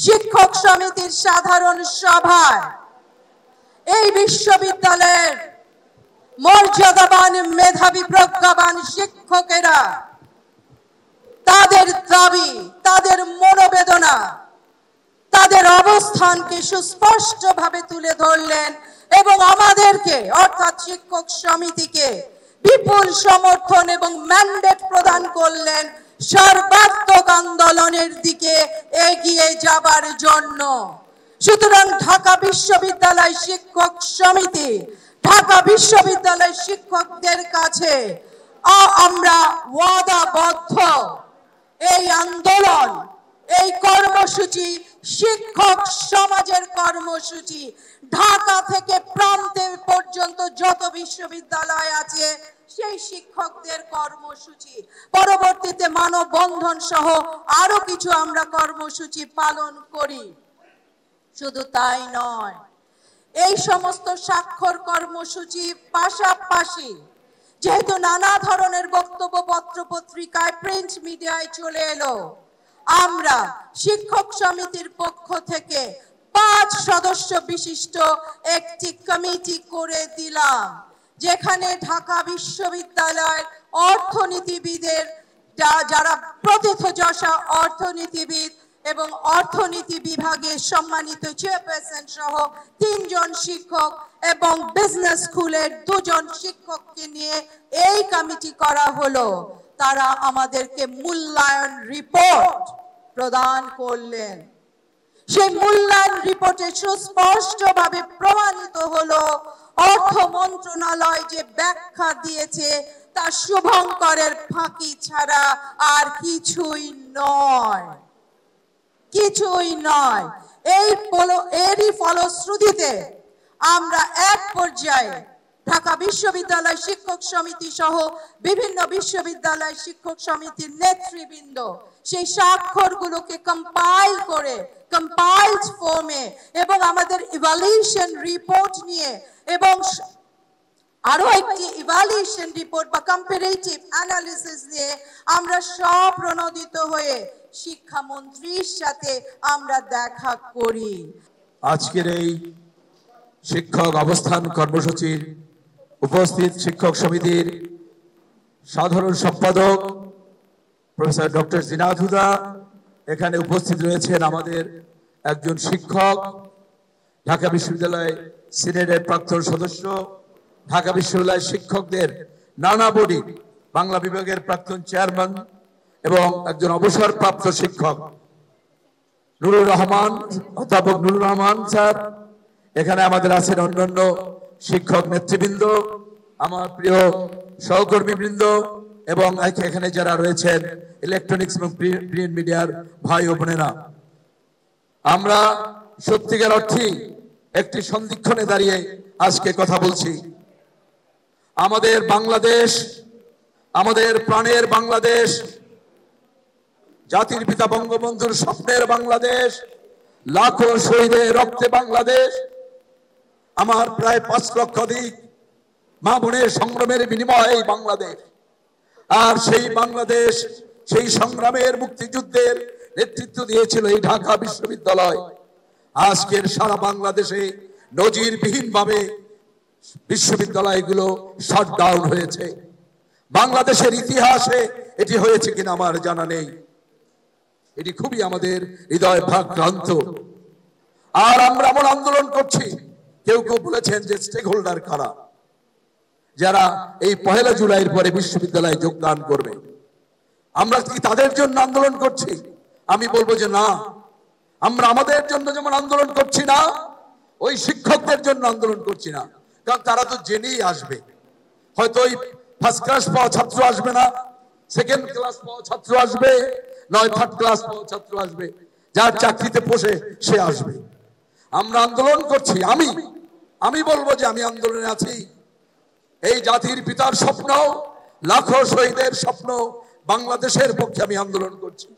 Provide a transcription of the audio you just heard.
শিক্ষক সমিতির সাধারণ সভায় এই বিশ্ববিদ্যালয়ের মর্যাদাবান মেধাবী প্রজ্ঞাবান শিক্ষকেরা তাদের দাবি, তাদের মনোবেদনা, তাদের অবস্থানকে সুস্পষ্টভাবে তুলে ধরলেন এবং আমাদেরকে অর্থাৎ শিক্ষক সমিতিকে বিপুল সমর্থন এবং ম্যান্ডেট প্রদান করলেন সর্বাত্মক আন্দোলনের দিকে এগিয়ে যাবার জন্য। সুতরাং ঢাকা বিশ্ববিদ্যালয় শিক্ষক সমিতি ঢাকা বিশ্ববিদ্যালয় শিক্ষকদের কাছে আমরা ওয়াদাবদ্ধ এই আন্দোলন, এই কর্মসূচি শিক্ষক সমাজের কর্মসূচি, ঢাকা থেকে প্রান্তে পর্যন্ত যত বিশ্ববিদ্যালয় আছে সেই শিক্ষকদের কর্মসূচি, পরবর্তীতে মানববন্ধন সহ আরো কিছু আমরা কর্মসূচি পালন করি। শুধু তাই নয়, এই সমস্ত স্বাক্ষর কর্মসূচি পাশাপাশি যেহেতু নানা ধরনের বক্তব্য পত্র পত্রিকায় প্রিন্ট মিডিয়ায় চলে এলো, আমরা শিক্ষক সমিতির পক্ষ থেকে 5 সদস্য বিশিষ্ট একটি কমিটি করে দিলাম, যেখানে ঢাকা বিশ্ববিদ্যালয়ের অর্থনীতিবিদের যারা প্রথিতযশা অর্থনীতিবিদ এবং অর্থনীতি বিভাগের সম্মানিত চেয়ারপারসন সহ 3 জন শিক্ষক এবং বিজনেস স্কুলের 2 জন শিক্ষককে নিয়ে এই কমিটি করা হলো। তারা আমাদেরকে মূল্যায়ন রিপোর্ট প্রদান করলেন। সেই মূল্যায়ন রিপোর্টে সুস্পষ্টভাবে প্রমাণিত হলো অর্থ মন্ত্রণালয় যে ব্যাখ্যা দিয়েছে তা শুভঙ্করের ফাঁকি ছাড়া আর কিছুই নয়, কিছুই নয়। এরই ফলশ্রুতিতে আমরা এক পর্যায়ে ঢাকা বিশ্ববিদ্যালয় শিক্ষক সমিতি সহ বিভিন্ন বিশ্ববিদ্যালয় শিক্ষক সমিতির নেতৃবৃন্দ সেই স্বাক্ষরগুলোকে কম্পাইল করে কম্পাইলড ফর্মে এবং আমাদের ইভালুয়েশন রিপোর্ট নিয়ে এবং আরো একটি ইভালুয়েশন রিপোর্ট বা কম্পারেটিভ অ্যানালিসিস নিয়ে আমরা স্বপ্রণোদিত হয়ে শিক্ষামন্ত্রীর সাথে আমরা দেখা করি। আজকের এই শিক্ষক অবস্থান কর্মসূচির উপস্থিত শিক্ষক সমিতির সাধারণ সম্পাদক প্রফেসর ডক্টর জিনাত হুদা, এখানে উপস্থিত রয়েছেন আমাদের একজন শিক্ষক, ঢাকা বিশ্ববিদ্যালয় সিনেটের প্রাক্তন সদস্য, ঢাকা বিশ্ববিদ্যালয় শিক্ষকদের নানা বডি বাংলা বিভাগের প্রাক্তন চেয়ারম্যান এবং একজন অবসরপ্রাপ্ত শিক্ষক নুরুর রহমান, অধ্যাপক নুরুর রহমান স্যার। এখানে আমাদের আছেন অন্যান্য শিক্ষক নেতৃবৃন্দ, আমার প্রিয় সহকর্মীবৃন্দ এবং এখানে যারা রয়েছেন ইলেকট্রনিক্স এবং প্রিন্ট মিডিয়ার ভাই ও বোনেরা। আমরা সত্যিকার অর্থেই একটি সন্ধিক্ষণে দাঁড়িয়ে আজকে কথা বলছি। আমাদের বাংলাদেশ, আমাদের প্রাণের বাংলাদেশ, জাতির পিতা বঙ্গবন্ধুর স্বপ্নের বাংলাদেশ, লাখো শহীদের রক্তে বাংলাদেশ, আমার প্রায় 5 লক্ষাধিক মা বোনের সংগ্রামের বিনিময়ে এই বাংলাদেশ। আর সেই বাংলাদেশ, সেই সংগ্রামের মুক্তিযুদ্ধের নেতৃত্ব দিয়েছিল এই ঢাকা বিশ্ববিদ্যালয়। আজকের সারা বাংলাদেশে নজিরবিহীনভাবে বিশ্ববিদ্যালয়গুলো শাটডাউন হয়েছে। বাংলাদেশের ইতিহাসে এটি হয়েছে কিনা আমার জানা নেই। এটি খুবই আমাদের হৃদয় ভারাক্রান্ত। আর আমরা এমন আন্দোলন করছি, কেউ কেউ বলেছেন যে স্টেক হোল্ডার কারা, যারা এই 1 জুলাইয়ের পরে বিশ্ববিদ্যালয়ে যোগদান করবে। আমরা কি তাদের জন্য আন্দোলন করছি? আমি বলবো যে না, আমরা আমাদের জন্য যেমন আন্দোলন করছি না, ওই শিক্ষকদের জন্য আন্দোলন করছি না। কারণ তারা তো জেনেই আসবে, হয়তো ওই ফার্স্ট ক্লাস পাওয়া ছাত্র আসবে না, সেকেন্ড ক্লাস পাওয়া ছাত্র আসবে, নয় থার্ড ক্লাস পাওয়া ছাত্র আসবে, যার চাকরিতে বসে সে আসবে। আমরা আন্দোলন করছি, আমি বলবো যে আমি আন্দোলনে আছি। এই জাতির পিতার স্বপ্ন, লাখো শহীদের স্বপ্ন, বাংলাদেশের পক্ষে আমি আন্দোলন করছি।